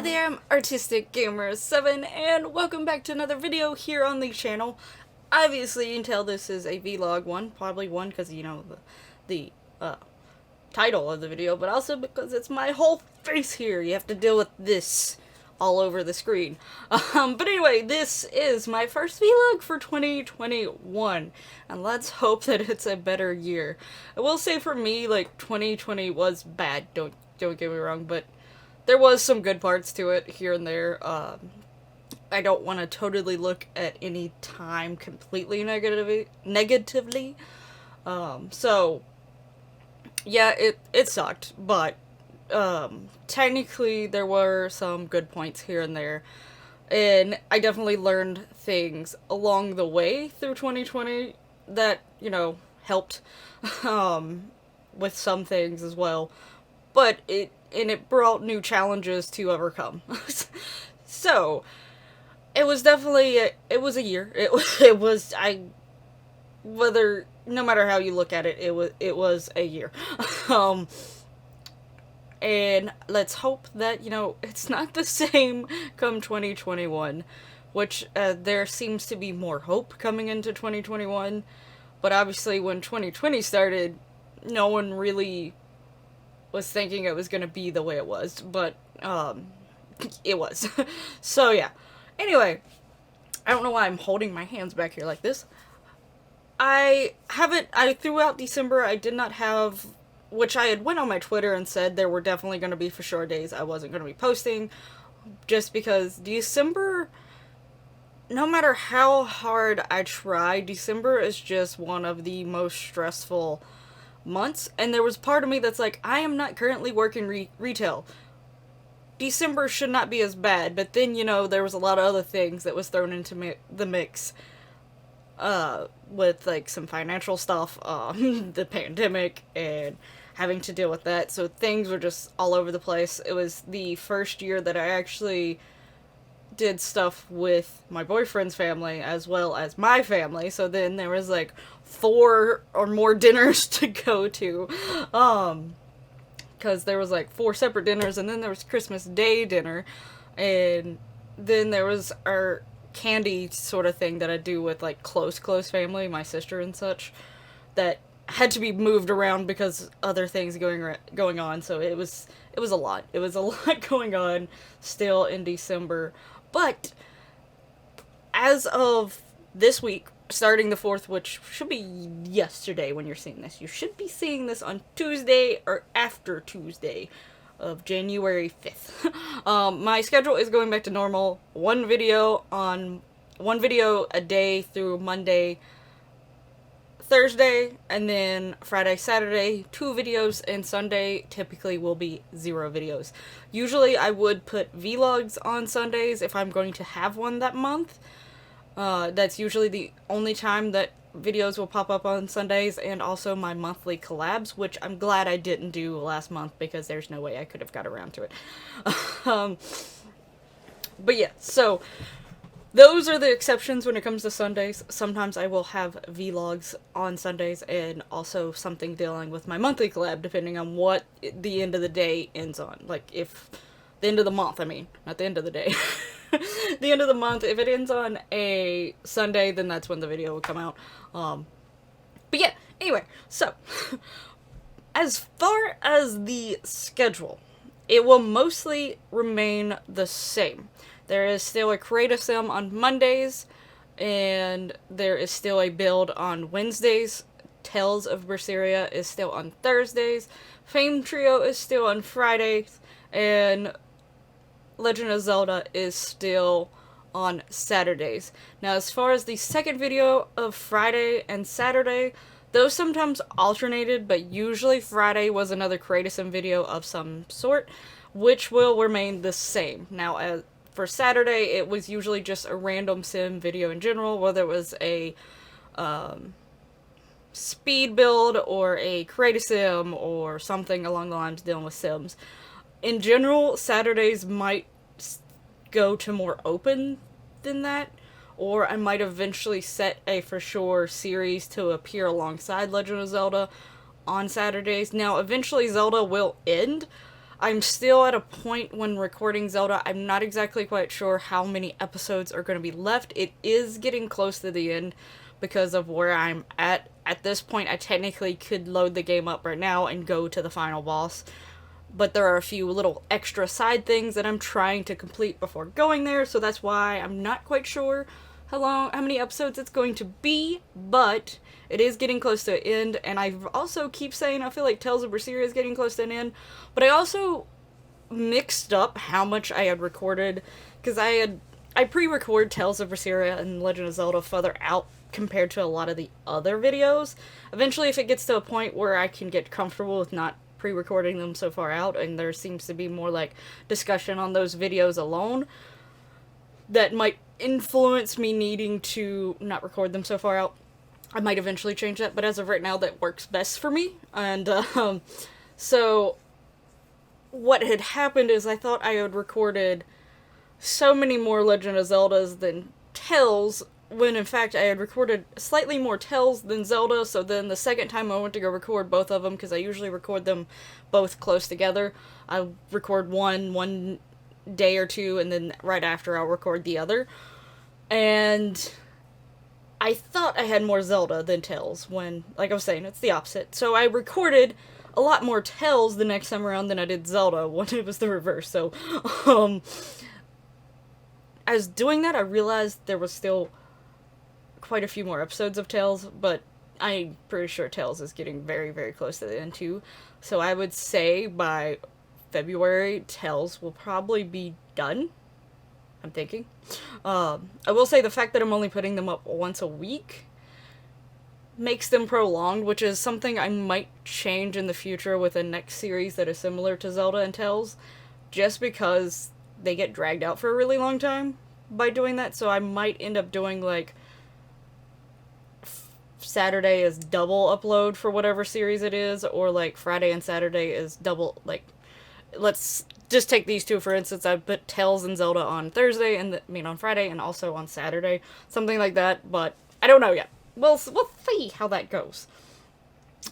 there, I'm Artistic Gamer 7 and welcome back to another video here on the channel. Obviously, you can tell this is a vlog one, probably one because, you know, the title of the video, but also because it's my whole face here. You have to deal with this all over the screen. But anyway, this is my first vlog for 2021, and let's hope that it's a better year. I will say for me, like, 2020 was bad, don't get me wrong, but there was some good parts to it here and there. I don't want to totally look at any time completely negatively. So, yeah, it sucked, but technically there were some good points here and there. And I definitely learned things along the way through 2020 that, you know, helped with some things as well. But it brought new challenges to overcome. So, it was definitely, it was a year. No matter how you look at it, it was a year. And let's hope that, you know, it's not the same come 2021, which there seems to be more hope coming into 2021. But obviously when 2020 started, no one really was thinking it was going to be the way it was, but it was. So yeah. Anyway, I don't know why I'm holding my hands back here like this. Throughout December, I did not have, which I had went on my Twitter and said there were definitely going to be for sure days I wasn't going to be posting, just because December, no matter how hard I try, December is just one of the most stressful months, and there was part of me that's like, I am not currently working retail. December should not be as bad, but then, you know, there was a lot of other things that was thrown into the mix, with, like, some financial stuff, the pandemic, and having to deal with that, so things were just all over the place. It was the first year that I actually did stuff with my boyfriend's family as well as my family, so then there was like 4 or more dinners to go to, because there was like 4 separate dinners, and then there was Christmas Day dinner, and then there was our candy sort of thing that I do with like close family, my sister and such, that had to be moved around because other things going on, so it was a lot. It was a lot going on still in December. But as of this week, starting the 4th, which should be yesterday when you're seeing this, you should be seeing this on Tuesday or after Tuesday of January 5th. My schedule is going back to normal. One video a day through Monday, Thursday, and then Friday, Saturday, 2 videos, and Sunday typically will be 0 videos. Usually I would put vlogs on Sundays if I'm going to have one that month. That's usually the only time that videos will pop up on Sundays, and also my monthly collabs, which I'm glad I didn't do last month because there's no way I could have got around to it. But yeah, so those are the exceptions when it comes to Sundays. Sometimes I will have vlogs on Sundays and also something dealing with my monthly collab, depending on what the end of the day ends on. Like, if the end of the month, I mean, not the end of the day. The end of the month, if it ends on a Sunday, then that's when the video will come out. But yeah, anyway, so, as far as the schedule, it will mostly remain the same. There is still a creative sim on Mondays, and there is still a build on Wednesdays. Tales of Berseria is still on Thursdays. Fame Trio is still on Fridays, and Legend of Zelda is still on Saturdays. Now, as far as the second video of Friday and Saturday, those sometimes alternated, but usually Friday was another creative sim video of some sort, which will remain the same. Now, for Saturday, it was usually just a random sim video in general, whether it was a speed build or a creative sim or something along the lines dealing with sims. In general, Saturdays might go to more open than that, or I might eventually set a for sure series to appear alongside Legend of Zelda on Saturdays. Now, eventually Zelda will end. I'm still at a point when recording Zelda. I'm not exactly quite sure how many episodes are going to be left. It is getting close to the end because of where I'm at. At this point, I technically could load the game up right now and go to the final boss. But there are a few little extra side things that I'm trying to complete before going there, so that's why I'm not quite sure how many episodes it's going to be, but it is getting close to an end, and I also keep saying I feel like Tales of Berseria is getting close to an end, but I also mixed up how much I had recorded, because I pre-record Tales of Berseria and Legend of Zelda further out compared to a lot of the other videos. Eventually, if it gets to a point where I can get comfortable with not pre-recording them so far out, and there seems to be more like discussion on those videos alone, that might influence me needing to not record them so far out, I might eventually change that, but as of right now, that works best for me. And so what had happened is I thought I had recorded so many more Legend of Zeldas than Tales, when in fact I had recorded slightly more Tales than Zelda. So then the second time I went to go record both of them, because I usually record them both close together, I record one day or two, and then right after I'll record the other. And I thought I had more Zelda than Tales, when, like I was saying, it's the opposite. So I recorded a lot more Tales the next time around than I did Zelda, when it was the reverse. So, as doing that, I realized there was still quite a few more episodes of Tales, but I'm pretty sure Tales is getting very, very close to the end too. So I would say by February, Tales will probably be done. I'm thinking. I will say the fact that I'm only putting them up once a week makes them prolonged, which is something I might change in the future with a next series that is similar to Zelda and Tales, just because they get dragged out for a really long time by doing that. So I might end up doing like Saturday is double upload for whatever series it is, or like Friday and Saturday is double, like, let's just take these two for instance. I put Tales and Zelda on Thursday, and on Friday, and also on Saturday, something like that. But I don't know yet. We'll see how that goes.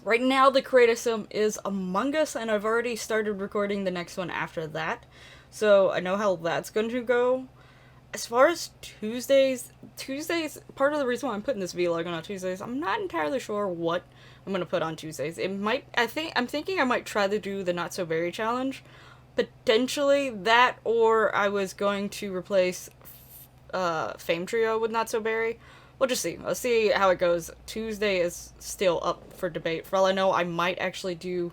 Right now, the creative sim is Among Us, and I've already started recording the next one after that, so I know how that's going to go. As far as Tuesdays, part of the reason why I'm putting this vlog on Tuesdays, I'm not entirely sure what I'm going to put on Tuesdays. I'm thinking I might try to do the Not So Berry challenge. Potentially that, or I was going to replace Fame Trio with Not So Berry. We'll just see. Let's see how it goes. Tuesday is still up for debate. For all I know, I might actually do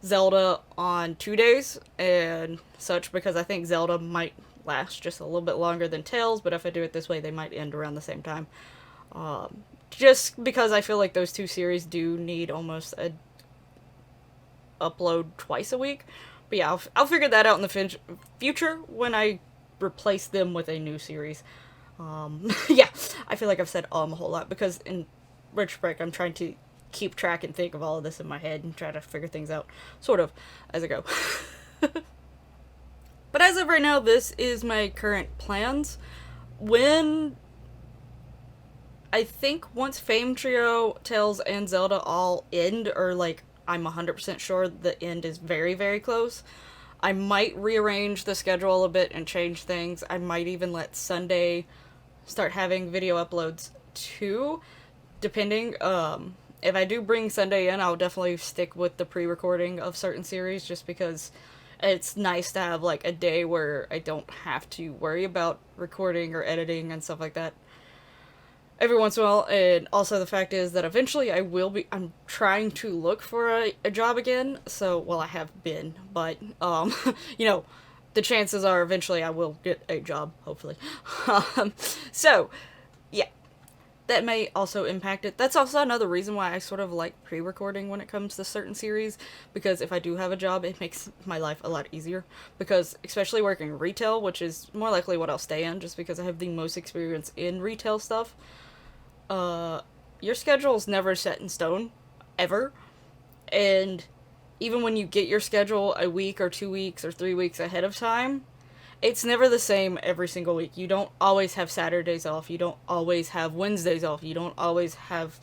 Zelda on 2 days and such, because I think Zelda might last just a little bit longer than Tales, but if I do it this way, they might end around the same time. Just because I feel like those two series do need almost a upload twice a week. But yeah, I'll figure that out in the future when I replace them with a new series. Yeah, I feel like I've said a whole lot, because in retrospect, I'm trying to keep track and think of all of this in my head and try to figure things out, sort of, as I go. But as of right now, this is my current plans. I think once Fame Trio, Tales, and Zelda all end, or like I'm 100% sure the end is very, very close, I might rearrange the schedule a bit and change things. I might even let Sunday start having video uploads too, depending. If I do bring Sunday in, I'll definitely stick with the pre-recording of certain series, just because it's nice to have like a day where I don't have to worry about recording or editing and stuff like that every once in a while. And also the fact is that eventually I'm trying to look for a job again. So, well, I have been, but, the chances are eventually I will get a job, hopefully. So, yeah, that may also impact it. That's also another reason why I sort of like pre-recording when it comes to certain series, because if I do have a job, it makes my life a lot easier, because especially working retail, which is more likely what I'll stay in, just because I have the most experience in retail stuff, your schedule's never set in stone, ever, and even when you get your schedule a week or 2 weeks or 3 weeks ahead of time, it's never the same every single week. You don't always have Saturdays off. You don't always have Wednesdays off. You don't always have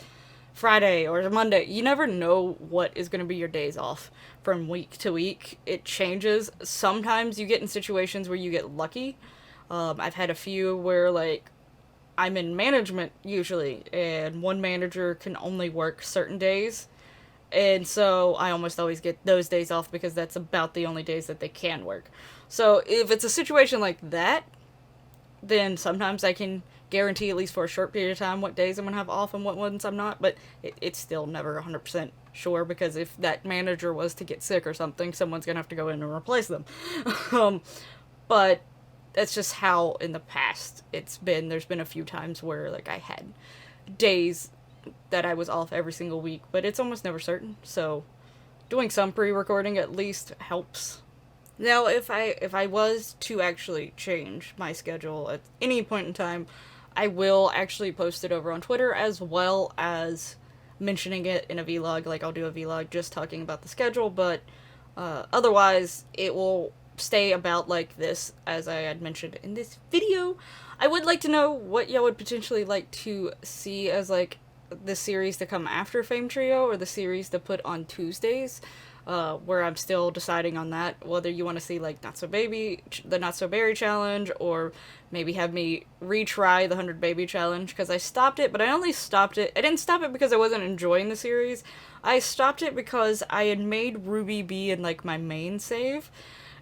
Friday or Monday. You never know what is going to be your days off from week to week. It changes. Sometimes you get in situations where you get lucky. I've had a few where, like, I'm in management usually, and one manager can only work certain days. And so I almost always get those days off because that's about the only days that they can work. So if it's a situation like that, then sometimes I can guarantee, at least for a short period of time, what days I'm going to have off and what ones I'm not. But it's still never 100% sure, because if that manager was to get sick or something, someone's going to have to go in and replace them. But that's just how in the past it's been. There's been a few times where, like, I had days that I was off every single week, but it's almost never certain. So doing some pre-recording at least helps. Now, if I was to actually change my schedule at any point in time, I will actually post it over on Twitter, as well as mentioning it in a vlog. Like, I'll do a vlog just talking about the schedule, but otherwise it will stay about like this, as I had mentioned in this video. I would like to know what y'all would potentially like to see as, like, the series to come after Fame Trio, or the series to put on Tuesdays, where I'm still deciding on that, whether you want to see, like, the Not So Berry challenge, or maybe have me retry the 100 Baby challenge, because I stopped it, but I didn't stop it because I wasn't enjoying the series. I stopped it because I had made Ruby be in, like, my main save,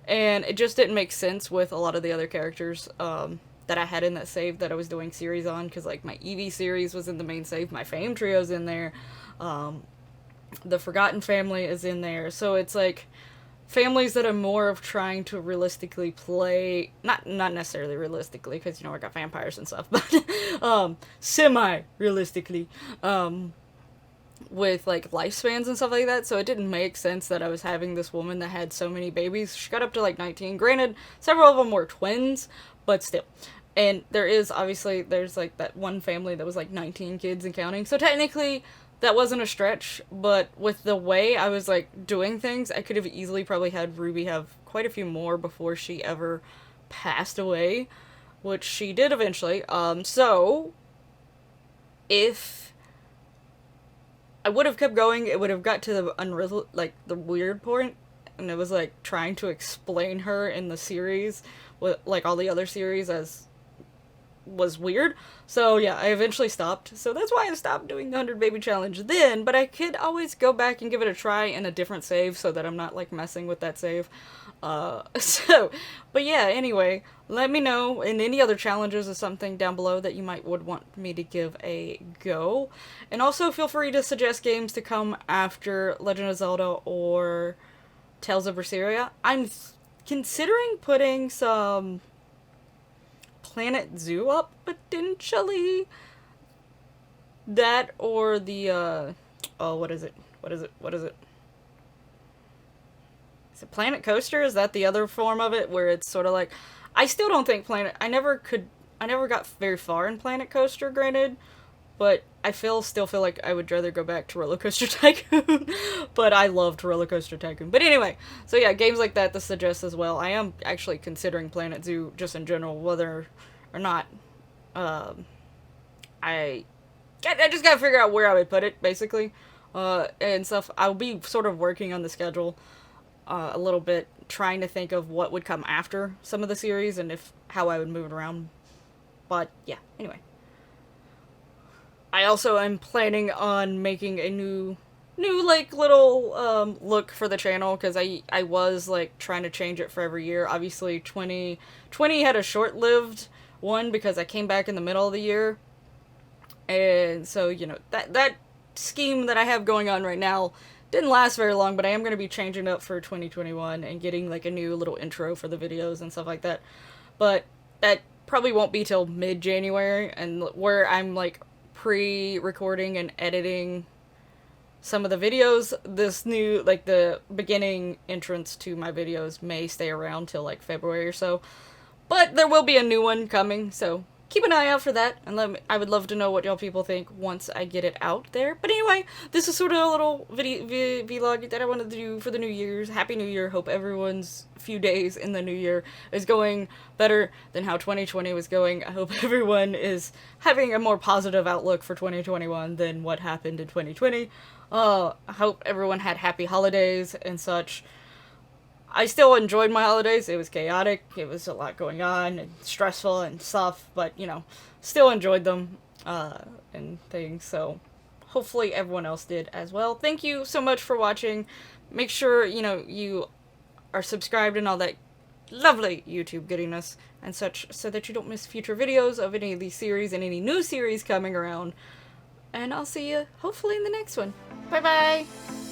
and it just didn't make sense with a lot of the other characters, that I had in that save that I was doing series on, because, like, my Eevee series was in the main save, my Fame Trio's in there, the Forgotten family is in there, so it's, like, families that are more of trying to realistically play, not necessarily realistically, because, you know, I got vampires and stuff, but, semi-realistically, with, like, lifespans and stuff like that, so it didn't make sense that I was having this woman that had so many babies. She got up to, like, 19. Granted, several of them were twins, but still. And there's like that one family that was like 19 kids and counting. So technically that wasn't a stretch, but with the way I was, like, doing things, I could have easily probably had Ruby have quite a few more before she ever passed away, which she did eventually. So if I would have kept going, it would have got to the weird point, and it was, like, trying to explain her in the series, with, like, all the other series, as was weird. So yeah, I eventually stopped. So that's why I stopped doing the 100 Baby challenge then, but I could always go back and give it a try in a different save, so that I'm not, like, messing with that save. But yeah, anyway, let me know in any other challenges or something down below that you would want me to give a go. And also feel free to suggest games to come after Legend of Zelda or Tales of Berseria. I'm considering putting some Planet Zoo up, potentially. That, or the, what is it? Is it Planet Coaster? Is that the other form of it, where it's sort of like, I still don't think I never got very far in Planet Coaster, granted, but I still feel like I would rather go back to Roller Coaster Tycoon, but I loved Roller Coaster Tycoon. But anyway, so yeah, games like that to suggest as well. I am actually considering Planet Zoo, just in general, whether or not, I just gotta figure out where I would put it, basically, and stuff. I'll be sort of working on the schedule, a little bit, trying to think of what would come after some of the series, and how I would move it around. But yeah, anyway. I also am planning on making a new like, little, look for the channel, because I was, like, trying to change it for every year. Obviously, 2020 had a short-lived one, because I came back in the middle of the year, and so, you know, that scheme that I have going on right now didn't last very long, but I am going to be changing it up for 2021, and getting, like, a new little intro for the videos and stuff like that. But that probably won't be till mid-January, and where I'm, like, pre-recording and editing some of the videos, this new, like, the beginning entrance to my videos may stay around till, like, February or so. But there will be a new one coming, so keep an eye out for that, and I would love to know what y'all people think once I get it out there. But anyway, this is sort of a little vlog that I wanted to do for the New Year's. Happy New Year. Hope everyone's few days in the new year is going better than how 2020 was going. I hope everyone is having a more positive outlook for 2021 than what happened in 2020. I hope everyone had happy holidays and such. I still enjoyed my holidays. It was chaotic. It was a lot going on and stressful and stuff, but, you know, still enjoyed them, and things, so hopefully everyone else did as well. Thank you so much for watching. Make sure, you know, you are subscribed and all that lovely YouTube goodiness and such, so that you don't miss future videos of any of these series and any new series coming around. And I'll see you, hopefully, in the next one. Bye-bye!